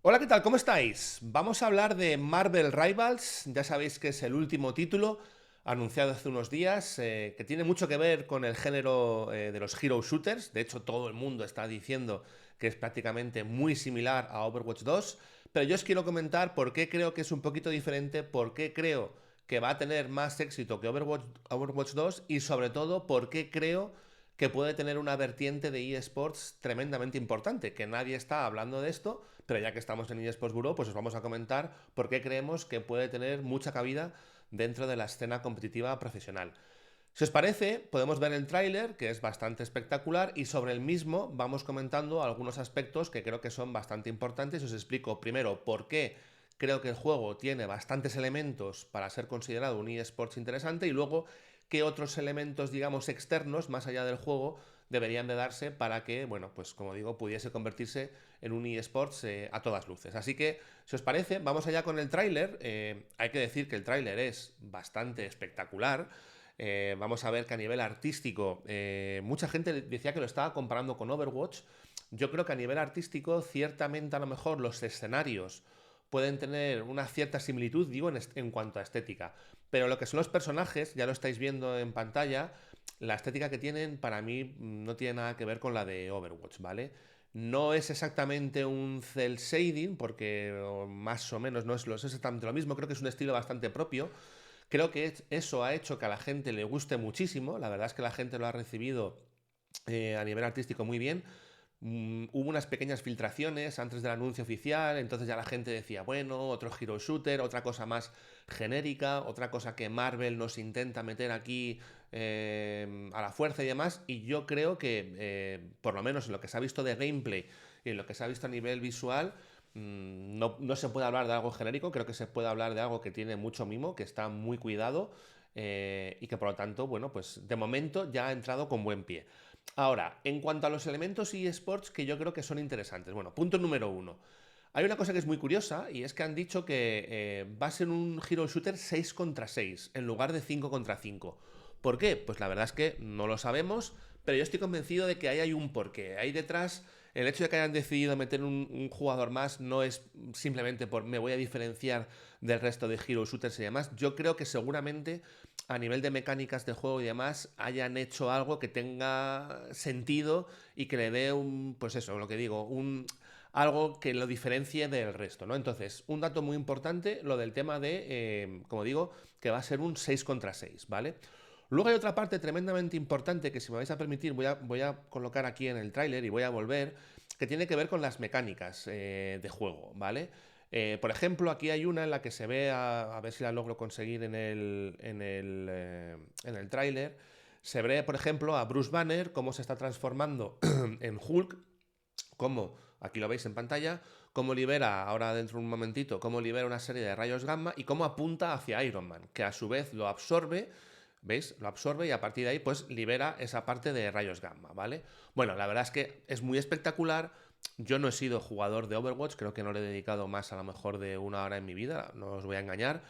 Hola, ¿qué tal? ¿Cómo estáis? Vamos a hablar de Marvel Rivals. Ya sabéis que es el último título anunciado hace unos días, que tiene mucho que ver con el género de los hero shooters. De hecho, todo el mundo está diciendo que es prácticamente muy similar a Overwatch 2. Pero yo os quiero comentar por qué creo que es un poquito diferente, por qué creo que va a tener más éxito que Overwatch 2 y sobre todo por qué creo que puede tener una vertiente de eSports tremendamente importante, que nadie está hablando de esto, pero ya que estamos en eSports Bureau, pues os vamos a comentar por qué creemos que puede tener mucha cabida dentro de la escena competitiva profesional. Si os parece, podemos ver el tráiler, que es bastante espectacular, y sobre el mismo vamos comentando algunos aspectos que creo que son bastante importantes. Os explico primero por qué creo que el juego tiene bastantes elementos para ser considerado un eSports interesante y luego qué otros elementos, digamos, externos, más allá del juego, deberían de darse para que, bueno, pues como digo, pudiese convertirse en un eSports a todas luces. Así que, si os parece, vamos allá con el tráiler. Hay que decir que el tráiler es bastante espectacular. Vamos a ver que a nivel artístico, mucha gente decía que lo estaba comparando con Overwatch. Yo creo que a nivel artístico, ciertamente a lo mejor los escenarios pueden tener una cierta similitud, digo, en cuanto a estética. Pero lo que son los personajes, ya lo estáis viendo en pantalla, la estética que tienen para mí no tiene nada que ver con la de Overwatch, ¿vale? No es exactamente un cel shading, porque más o menos no es exactamente lo mismo, creo que es un estilo bastante propio. Creo que eso ha hecho que a la gente le guste muchísimo, la verdad es que la gente lo ha recibido a nivel artístico muy bien. Hubo unas pequeñas filtraciones antes del anuncio oficial, entonces ya la gente decía, bueno, otro hero shooter, otra cosa más genérica, otra cosa que Marvel nos intenta meter aquí a la fuerza y demás, y yo creo que, por lo menos en lo que se ha visto de gameplay y en lo que se ha visto a nivel visual, no se puede hablar de algo genérico, creo que se puede hablar de algo que tiene mucho mimo, que está muy cuidado y que por lo tanto, bueno, pues de momento ya ha entrado con buen pie. Ahora, en cuanto a los elementos eSports que yo creo que son interesantes. Bueno, punto número uno. Hay una cosa que es muy curiosa y es que han dicho que va a ser un hero shooter 6 contra 6 en lugar de 5 contra 5. ¿Por qué? Pues la verdad es que no lo sabemos, pero yo estoy convencido de que ahí hay un porqué. Ahí detrás, el hecho de que hayan decidido meter un jugador más no es simplemente por me voy a diferenciar del resto de hero shooters y demás. Yo creo que seguramente a nivel de mecánicas de juego y demás hayan hecho algo que tenga sentido y que le dé un, pues eso, lo que digo, un algo que lo diferencie del resto, ¿no? Entonces, un dato muy importante, lo del tema de, como digo, que va a ser un 6 contra 6, ¿vale? Luego hay otra parte tremendamente importante que si me vais a permitir voy a colocar aquí en el tráiler y voy a volver, que tiene que ver con las mecánicas de juego, ¿vale? Por ejemplo, aquí hay una en la que se ve, a ver si la logro conseguir en el tráiler, se ve, por ejemplo, a Bruce Banner, cómo se está transformando en Hulk, cómo, aquí lo veis en pantalla, cómo libera, ahora dentro de un momentito, cómo libera una serie de rayos gamma y cómo apunta hacia Iron Man, que a su vez lo absorbe. ¿Veis? Lo absorbe y a partir de ahí pues libera esa parte de rayos gamma, ¿vale? Bueno, la verdad es que es muy espectacular. Yo no he sido jugador de Overwatch, creo que no le he dedicado más a lo mejor de una hora en mi vida, no os voy a engañar,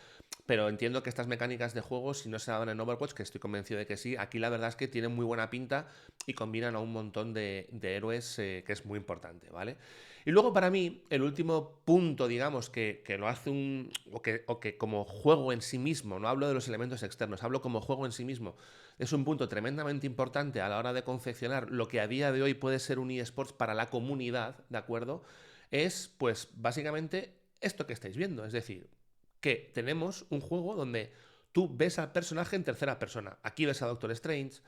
pero entiendo que estas mecánicas de juego, si no se daban en Overwatch, que estoy convencido de que sí, aquí la verdad es que tienen muy buena pinta y combinan a un montón de héroes que es muy importante, ¿vale? Y luego para mí, el último punto, digamos, que lo hace un... o que como juego en sí mismo, no hablo de los elementos externos, hablo como juego en sí mismo, es un punto tremendamente importante a la hora de confeccionar lo que a día de hoy puede ser un eSports para la comunidad, ¿de acuerdo? Es, pues, básicamente esto que estáis viendo, es decir, que tenemos un juego donde tú ves al personaje en tercera persona. Aquí ves a Doctor Strange,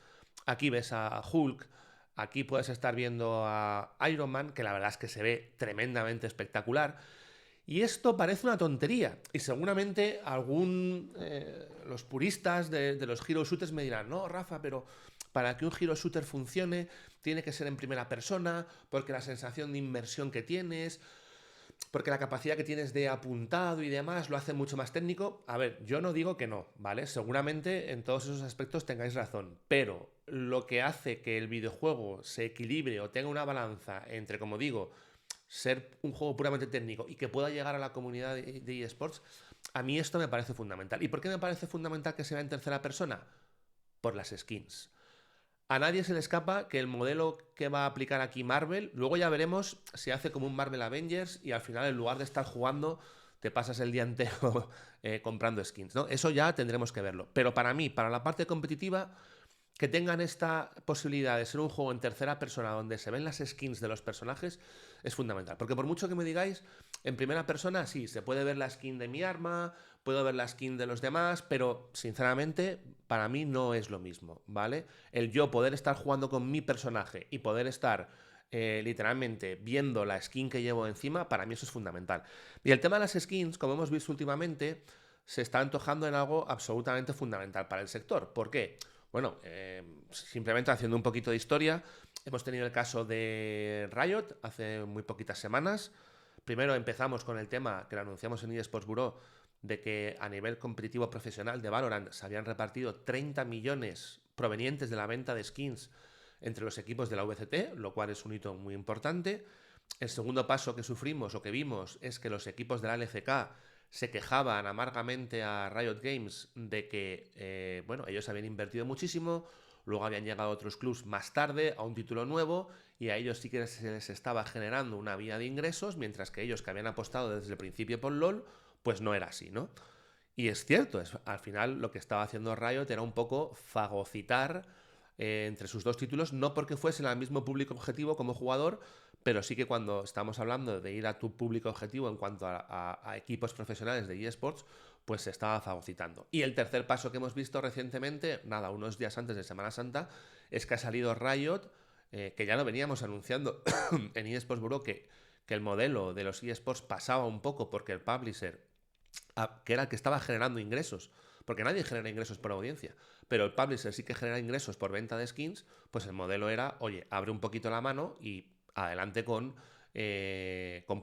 aquí ves a Hulk, aquí puedes estar viendo a Iron Man, que la verdad es que se ve tremendamente espectacular. Y esto parece una tontería. Y seguramente los puristas de los hero shooters me dirán, no, Rafa, pero para que un hero shooter funcione tiene que ser en primera persona, porque la sensación de inmersión que tienes, porque la capacidad que tienes de apuntado y demás lo hace mucho más técnico. A ver, yo no digo que no, ¿vale? Seguramente en todos esos aspectos tengáis razón, pero lo que hace que el videojuego se equilibre o tenga una balanza entre, como digo, ser un juego puramente técnico y que pueda llegar a la comunidad de eSports, a mí esto me parece fundamental. ¿Y por qué me parece fundamental que sea en tercera persona? Por las skins. A nadie se le escapa que el modelo que va a aplicar aquí Marvel, luego ya veremos si hace como un Marvel Avengers y al final en lugar de estar jugando te pasas el día entero comprando skins, ¿no? Eso ya tendremos que verlo. Pero para mí, para la parte competitiva, que tengan esta posibilidad de ser un juego en tercera persona donde se ven las skins de los personajes es fundamental. Porque por mucho que me digáis, en primera persona sí, se puede ver la skin de mi arma, puedo ver la skin de los demás, pero sinceramente para mí no es lo mismo, ¿vale? El yo poder estar jugando con mi personaje y poder estar literalmente viendo la skin que llevo encima, para mí eso es fundamental. Y el tema de las skins, como hemos visto últimamente, se está antojando en algo absolutamente fundamental para el sector. ¿Por qué? Bueno, simplemente haciendo un poquito de historia, hemos tenido el caso de Riot hace muy poquitas semanas. Primero empezamos con el tema que lo anunciamos en eSports Bureau de que a nivel competitivo profesional de Valorant se habían repartido 30 millones provenientes de la venta de skins entre los equipos de la VCT, lo cual es un hito muy importante. El segundo paso que sufrimos o que vimos es que los equipos de la LCK se quejaban amargamente a Riot Games de que, bueno, ellos habían invertido muchísimo, luego habían llegado otros clubs más tarde a un título nuevo y a ellos sí que se les estaba generando una vía de ingresos, mientras que ellos que habían apostado desde el principio por LoL, pues no era así, ¿no? Y es cierto, al final lo que estaba haciendo Riot era un poco fagocitar entre sus dos títulos, no porque fuesen al mismo público objetivo como jugador, pero sí que cuando estamos hablando de ir a tu público objetivo en cuanto a equipos profesionales de eSports, pues se estaba fagocitando. Y el tercer paso que hemos visto recientemente, nada, unos días antes de Semana Santa, es que ha salido Riot, que ya lo veníamos anunciando en eSports Bureau, que el modelo de los eSports pasaba un poco porque el publisher, que era el que estaba generando ingresos, porque nadie genera ingresos por audiencia, pero el publisher sí que genera ingresos por venta de skins, pues el modelo era, oye, abre un poquito la mano y adelante con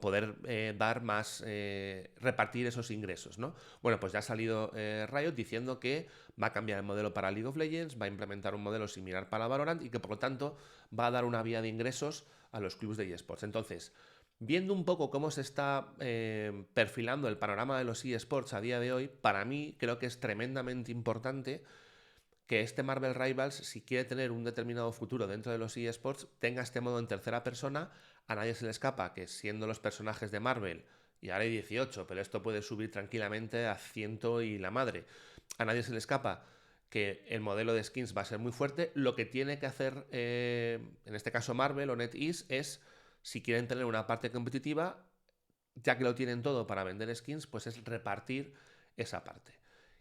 poder dar más, repartir esos ingresos, ¿no? Bueno, pues ya ha salido Riot diciendo que va a cambiar el modelo para League of Legends, va a implementar un modelo similar para Valorant y que por lo tanto va a dar una vía de ingresos a los clubes de eSports. Entonces, viendo un poco cómo se está perfilando el panorama de los eSports a día de hoy, para mí creo que es tremendamente importante que este Marvel Rivals, si quiere tener un determinado futuro dentro de los eSports, tenga este modo en tercera persona. A nadie se le escapa que siendo los personajes de Marvel, y ahora hay 18, pero esto puede subir tranquilamente a 100 y la madre. A nadie se le escapa que el modelo de skins va a ser muy fuerte. Lo que tiene que hacer, en este caso Marvel o NetEase, es, si quieren tener una parte competitiva, ya que lo tienen todo para vender skins, pues es repartir esa parte.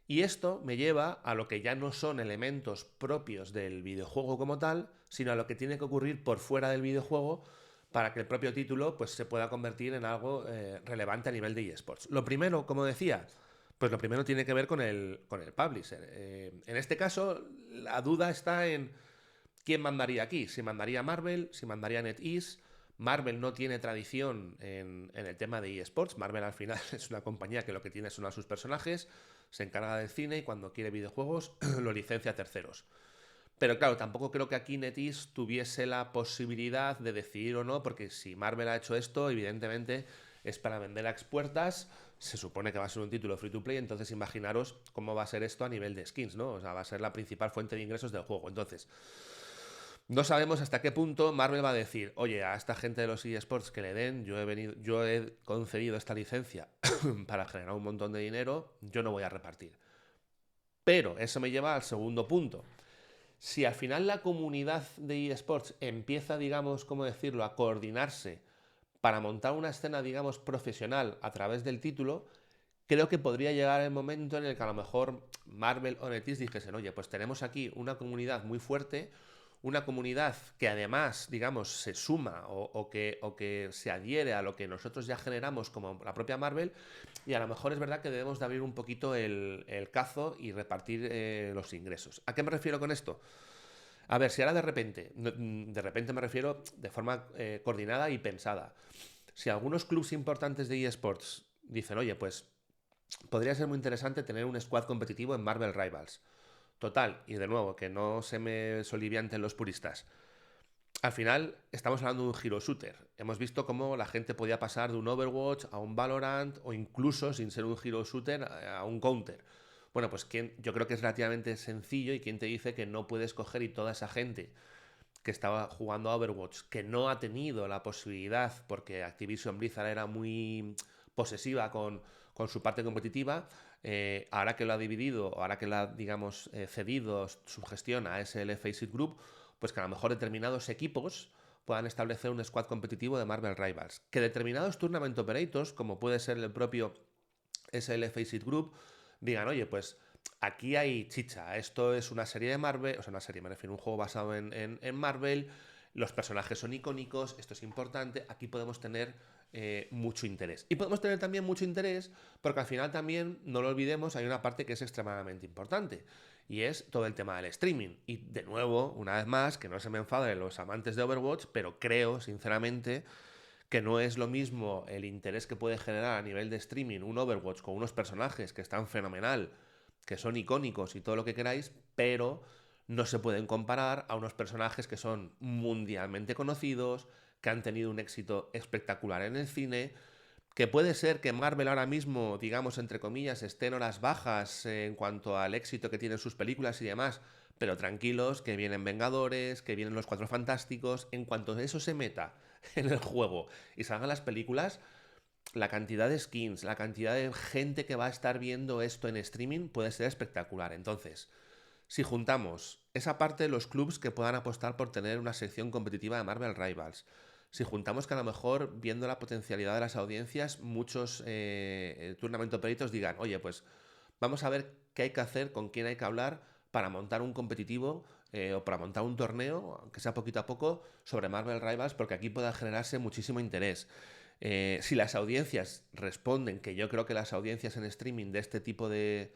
Y esto me lleva a lo que ya no son elementos propios del videojuego como tal, sino a lo que tiene que ocurrir por fuera del videojuego para que el propio título pues, se pueda convertir en algo relevante a nivel de eSports. Lo primero, como decía, pues lo primero tiene que ver con el publisher. En este caso, la duda está en quién mandaría aquí. Si mandaría Marvel, si mandaría NetEase. Marvel no tiene tradición en el tema de eSports. Marvel al final es una compañía que lo que tiene son a sus personajes, se encarga del cine y cuando quiere videojuegos lo licencia a terceros. Pero claro, tampoco creo que aquí NetEase tuviese la posibilidad de decidir o no, porque si Marvel ha hecho esto, evidentemente es para vender a expuertas, se supone que va a ser un título free to play, entonces imaginaros cómo va a ser esto a nivel de skins, ¿no? O sea, va a ser la principal fuente de ingresos del juego. Entonces, no sabemos hasta qué punto Marvel va a decir, oye, a esta gente de los eSports que le den, yo he concedido esta licencia para generar un montón de dinero, yo no voy a repartir. Pero eso me lleva al segundo punto. Si al final la comunidad de eSports empieza, digamos, ¿cómo decirlo?, a coordinarse para montar una escena, digamos, profesional a través del título, creo que podría llegar el momento en el que a lo mejor Marvel o NetEase dijesen, oye, pues tenemos aquí una comunidad muy fuerte, una comunidad que además, digamos, se suma o que se adhiere a lo que nosotros ya generamos como la propia Marvel, y a lo mejor es verdad que debemos de abrir un poquito el cazo y repartir los ingresos. ¿A qué me refiero con esto? A ver, si ahora de repente me refiero de forma coordinada y pensada. Si algunos clubes importantes de eSports dicen, oye, pues podría ser muy interesante tener un squad competitivo en Marvel Rivals. Total, y de nuevo, que no se me solivianten los puristas. Al final, estamos hablando de un hero shooter. Hemos visto cómo la gente podía pasar de un Overwatch a un Valorant o incluso, sin ser un hero shooter, a un Counter. Bueno, pues yo creo que es relativamente sencillo y quién te dice que no puedes coger y toda esa gente que estaba jugando a Overwatch, que no ha tenido la posibilidad, porque Activision Blizzard era muy posesiva con su parte competitiva, ahora que lo ha dividido, o ahora que lo ha, digamos, cedido su gestión a SL Faceit Group, pues que a lo mejor determinados equipos puedan establecer un squad competitivo de Marvel Rivals. Que determinados tournament operators, como puede ser el propio SL Faceit Group, digan, oye, pues aquí hay chicha, esto es una serie de Marvel, o sea, una serie, me refiero a un juego basado en Marvel, los personajes son icónicos, esto es importante, aquí podemos tener mucho interés. Y podemos tener también mucho interés porque al final también, no lo olvidemos, hay una parte que es extremadamente importante y es todo el tema del streaming. Y de nuevo, una vez más, que no se me enfaden los amantes de Overwatch, pero creo, sinceramente, que no es lo mismo el interés que puede generar a nivel de streaming un Overwatch con unos personajes que están fenomenal, que son icónicos y todo lo que queráis, pero no se pueden comparar a unos personajes que son mundialmente conocidos, que han tenido un éxito espectacular en el cine, que puede ser que Marvel ahora mismo, digamos, entre comillas, esté en horas bajas en cuanto al éxito que tienen sus películas y demás, pero tranquilos, que vienen Vengadores, que vienen los Cuatro Fantásticos, en cuanto eso se meta en el juego y salgan las películas, la cantidad de skins, la cantidad de gente que va a estar viendo esto en streaming puede ser espectacular. Entonces, si juntamos esa parte de los clubs que puedan apostar por tener una sección competitiva de Marvel Rivals, si juntamos que a lo mejor, viendo la potencialidad de las audiencias, muchos tournament operators digan, oye, pues vamos a ver qué hay que hacer, con quién hay que hablar para montar un competitivo o para montar un torneo, aunque sea poquito a poco, sobre Marvel Rivals, porque aquí pueda generarse muchísimo interés. Si las audiencias responden, que yo creo que las audiencias en streaming de este tipo de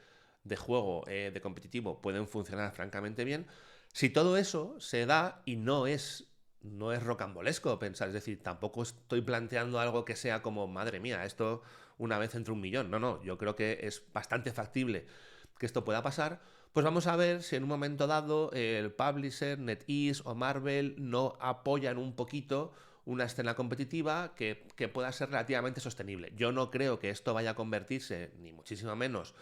juego de competitivo pueden funcionar francamente bien, si todo eso se da y no es rocambolesco pensar, es decir, tampoco estoy planteando algo que sea como, madre mía, esto una vez entre un millón, no, yo creo que es bastante factible que esto pueda pasar, pues vamos a ver si en un momento dado el publisher, NetEase o Marvel no apoyan un poquito una escena competitiva que pueda ser relativamente sostenible. Yo no creo que esto vaya a convertirse, ni muchísimo menos,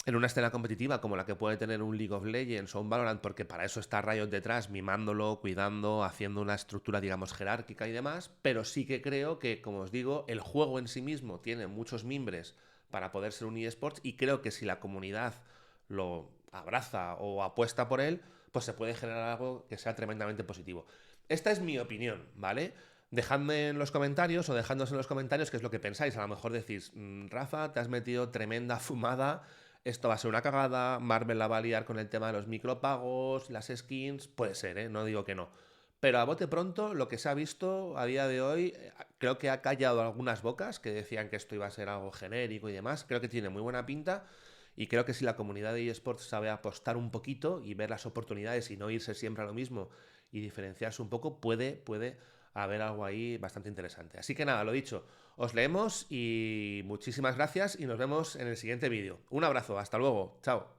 en una escena competitiva como la que puede tener un League of Legends o un Valorant, porque para eso está Riot detrás, mimándolo, cuidando, haciendo una estructura, digamos, jerárquica y demás, pero sí que creo que, como os digo, el juego en sí mismo tiene muchos mimbres para poder ser un eSports y creo que si la comunidad lo abraza o apuesta por él, pues se puede generar algo que sea tremendamente positivo. Esta es mi opinión, ¿vale? Dejadme en los comentarios o dejadnos en los comentarios qué es lo que pensáis. A lo mejor decís, Rafa, te has metido tremenda fumada, esto va a ser una cagada, Marvel la va a liar con el tema de los micropagos, las skins, puede ser, ¿eh? No digo que no. Pero a bote pronto, lo que se ha visto a día de hoy, creo que ha callado algunas bocas que decían que esto iba a ser algo genérico y demás. Creo que tiene muy buena pinta y creo que si la comunidad de eSports sabe apostar un poquito y ver las oportunidades y no irse siempre a lo mismo y diferenciarse un poco, puede haber algo ahí bastante interesante. Así que nada, lo dicho, os leemos y muchísimas gracias y nos vemos en el siguiente vídeo. Un abrazo, hasta luego, chao.